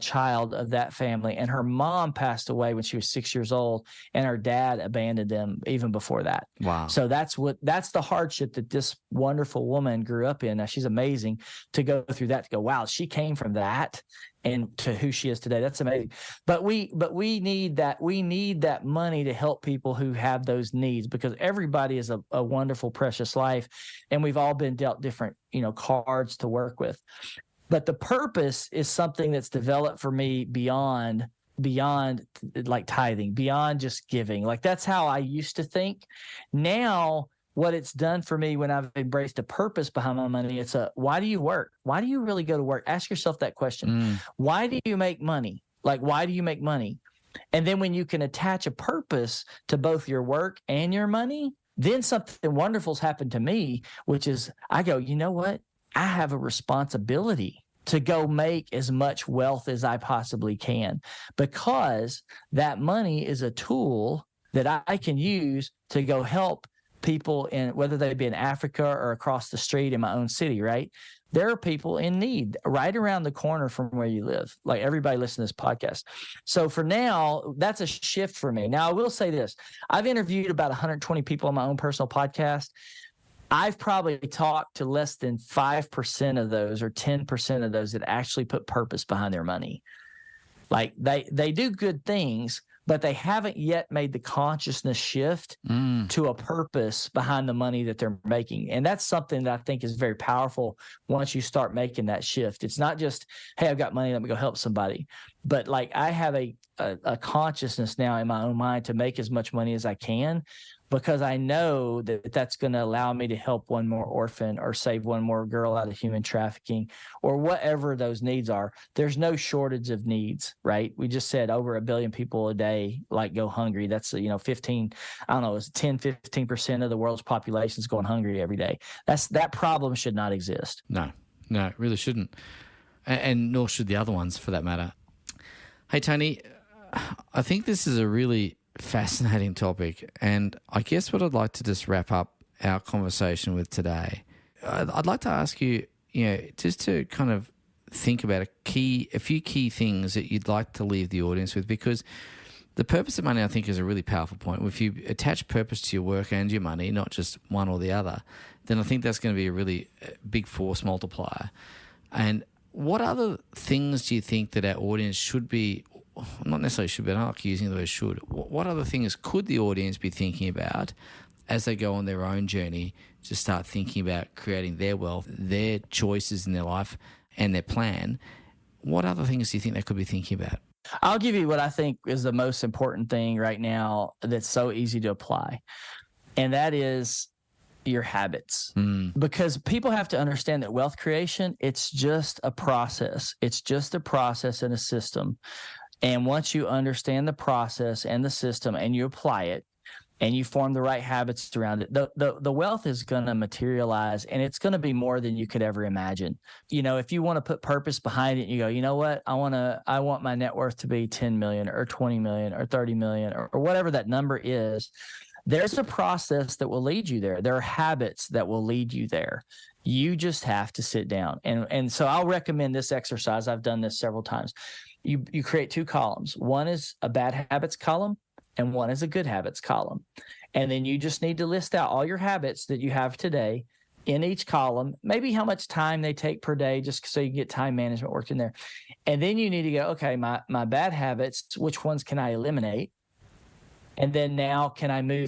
[SPEAKER 3] child of that family. And her mom passed away when she was 6 years old, and her dad abandoned them even before that.
[SPEAKER 2] Wow.
[SPEAKER 3] So that's the hardship that this wonderful woman grew up in. Now, she's amazing to go through that, to go, wow, she came from that and to who she is today. That's amazing. But we need that. We need that money to help people who have those needs, because everybody is a wonderful, precious life, and we've all been dealt different, cards to work with. But the purpose is something that's developed for me beyond like tithing, beyond just giving. Like, that's how I used to think. Now, what it's done for me when I've embraced a purpose behind my money, it's why do you work? Why do you really go to work? Ask yourself that question. Why do you make money? Like, why do you make money? And then when you can attach a purpose to both your work and your money, then something wonderful's happened to me, which is I go, you know what? I have a responsibility to go make as much wealth as I possibly can, because that money is a tool that I can use to go help people in, whether they be in Africa or across the street in my own city, right? There are people in need right around the corner from where you live. Like, everybody listen to this podcast. So for now, that's a shift for me. Now, I will say this. I've interviewed about 120 people on my own personal podcast. I've probably talked to less than 5% of those, or 10% of those, that actually put purpose behind their money. Like, they do good things, but they haven't yet made the consciousness shift to a purpose behind the money that they're making. And that's something that I think is very powerful once you start making that shift. It's not just, hey, I've got money, let me go help somebody. But like, I have a consciousness now in my own mind to make as much money as I can, because I know that that's going to allow me to help one more orphan, or save one more girl out of human trafficking, or whatever those needs are. There's no shortage of needs, right? We just said over 1 billion people a day go hungry. That's 15, I don't know, it's 10-15% of the world's population is going hungry every day. That problem should not exist.
[SPEAKER 2] No, it really shouldn't, and nor should the other ones, for that matter. Hey, Tony, I think this is a really fascinating topic, and I guess what I'd like to just wrap up our conversation with today, I'd like to ask you, just to kind of think about a few key things that you'd like to leave the audience with, because the purpose of money, I think, is a really powerful point. If you attach purpose to your work and your money, not just one or the other, then I think that's going to be a really big force multiplier. And what other things do you think that our audience should be, not necessarily should, but I like using the word should, what other things could the audience be thinking about as they go on their own journey to start thinking about creating their wealth, their choices in their life and their plan? What other things do you think they could be thinking about?
[SPEAKER 3] I'll give you what I think is the most important thing right now that's so easy to apply, and that is your habits. Because people have to understand that wealth creation, it's just a process. It's just a process and a system. And once you understand the process and the system and you apply it and you form the right habits around it, the wealth is going to materialize, and it's going to be more than you could ever imagine. If you want to put purpose behind it, and you go, you know what, I want my net worth to be 10 million or 20 million or 30 million or whatever that number is. There's a process that will lead you there. There are habits that will lead you there. You just have to sit down. And so I'll recommend this exercise. I've done this several times. You create 2 columns. One is a bad habits column, and one is a good habits column. And then you just need to list out all your habits that you have today in each column, maybe how much time they take per day, just so you can get time management worked in there. And then you need to go, okay, my bad habits, which ones can I eliminate? And then now can I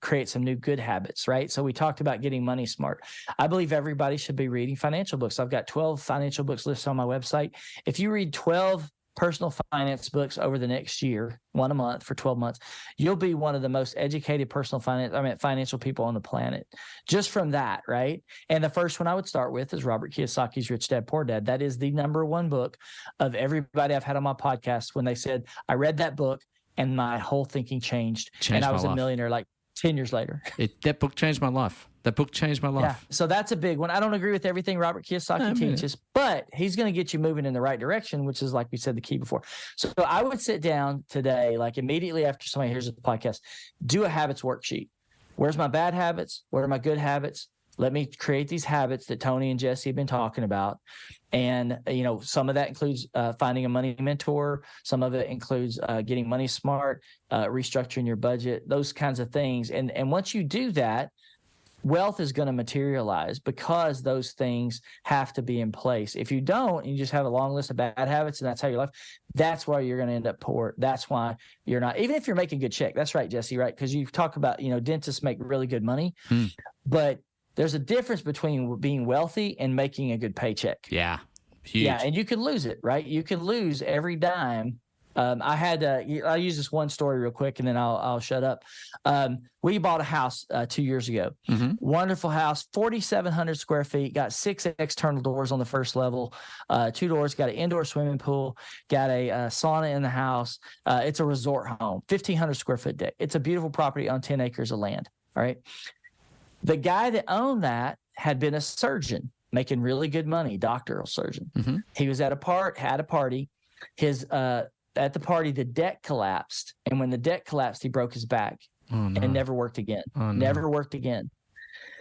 [SPEAKER 3] create some new good habits, right? So we talked about getting money smart. I believe everybody should be reading financial books. I've got 12 financial books listed on my website. If you read 12 personal finance books over the next year, one a month for 12 months, you'll be one of the most educated financial people on the planet. Just from that, right? And the first one I would start with is Robert Kiyosaki's Rich Dad, Poor Dad. That is the number one book of everybody I've had on my podcast when they said, I read that book and my whole thinking changed and I was a millionaire like 10 years later.
[SPEAKER 2] That book changed my life. That book changed my life.
[SPEAKER 3] Yeah. So that's a big one. I don't agree with everything Robert Kiyosaki teaches, but he's going to get you moving in the right direction, which is, like we said, the key before. So I would sit down today, like immediately after somebody hears the podcast, do a habits worksheet. where's my bad habits? What are my good habits? Let me create these habits that Tony and Jesse have been talking about. And, some of that includes finding a money mentor. Some of it includes getting money smart, restructuring your budget, those kinds of things. And once you do that, wealth is going to materialize because those things have to be in place. If you don't, you just have a long list of bad habits and that's how your life, that's why you're going to end up poor. That's why you're not, even if you're making a good check. That's right, Jesse, right? Because you talk about, dentists make really good money, but there's a difference between being wealthy and making a good paycheck.
[SPEAKER 2] Yeah. Huge.
[SPEAKER 3] Yeah. And you can lose it, right? You can lose every dime. I'll use this one story real quick and then I'll shut up. We bought a house 2 years ago. Wonderful house, 4,700 square feet, got 6 external doors on the first level, 2 doors, got an indoor swimming pool, got a sauna in the house. It's a resort home, 1,500 square foot deck. It's a beautiful property on 10 acres of land. All right. The guy that owned that had been a surgeon making really good money, doctoral surgeon. He was at a party. At the party, the deck collapsed. And when the deck collapsed, he broke his back and never worked again. Never worked again.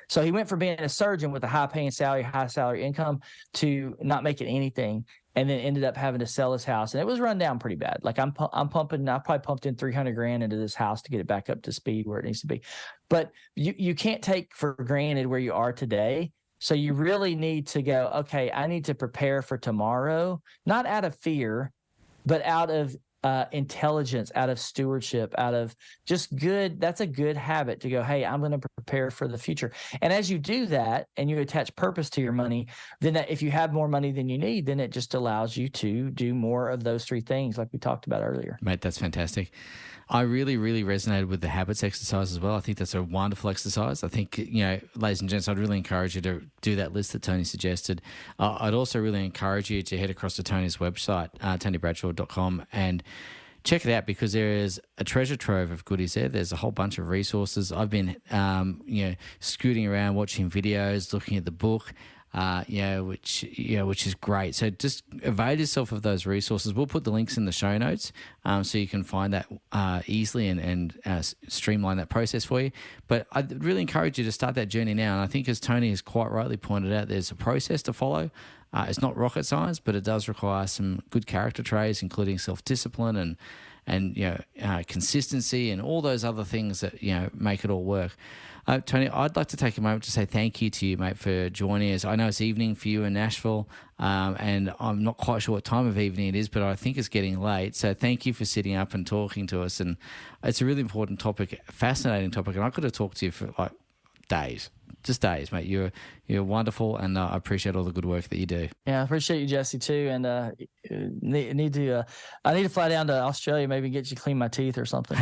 [SPEAKER 3] So he went from being a surgeon with a high salary income to not making anything, and then ended up having to sell his house. And it was run down pretty bad. Like I probably pumped in $300,000 into this house to get it back up to speed where it needs to be. But you can't take for granted where you are today. So you really need to go, okay, I need to prepare for tomorrow, not out of fear, but out of intelligence, out of stewardship, out of just good. That's a good habit to go, hey, I'm going to prepare for the future. And as you do that and you attach purpose to your money, then if you have more money than you need, then it just allows you to do more of those 3 things like we talked about earlier.
[SPEAKER 2] Mate, that's fantastic. I really, really resonated with the habits exercise as well. I think that's a wonderful exercise. I think, ladies and gents, I'd really encourage you to do that list that Tony suggested. I'd also really encourage you to head across to Tony's website, tonybradshaw.com, and check it out because there is a treasure trove of goodies there. There's a whole bunch of resources. I've been, scooting around, watching videos, looking at the book. Which is great. So just avail yourself of those resources. We'll put the links in the show notes so you can find that easily and streamline that process for you. But I'd really encourage you to start that journey now. And I think as Tony has quite rightly pointed out, there's a process to follow. It's not rocket science, but it does require some good character traits, including self-discipline and consistency and all those other things that, make it all work. Tony, I'd like to take a moment to say thank you to you, mate, for joining us. I know it's evening for you in Nashville, and I'm not quite sure what time of evening it is, but I think it's getting late. So thank you for sitting up and talking to us. And it's a really important topic, fascinating topic, and I could have talked to you for like days. Just days, mate. You're wonderful, and I appreciate all the good work that you do.
[SPEAKER 3] Yeah, I appreciate you, Jesse, too. And I need to fly down to Australia, maybe get you to clean my teeth or something.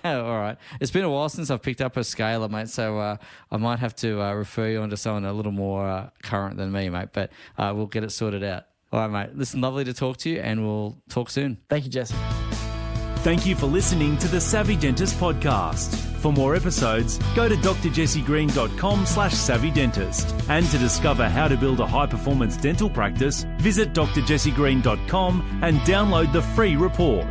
[SPEAKER 2] All right. It's been a while since I've picked up a scaler, mate, so I might have to refer you on to someone a little more current than me, mate, but we'll get it sorted out. All right, mate. Listen, lovely to talk to you, and we'll talk soon.
[SPEAKER 3] Thank you, Jesse.
[SPEAKER 1] Thank you for listening to the Savvy Dentist podcast. For more episodes, go to drjessegreen.com/savvydentist. And to discover how to build a high-performance dental practice, visit drjessegreen.com and download the free report.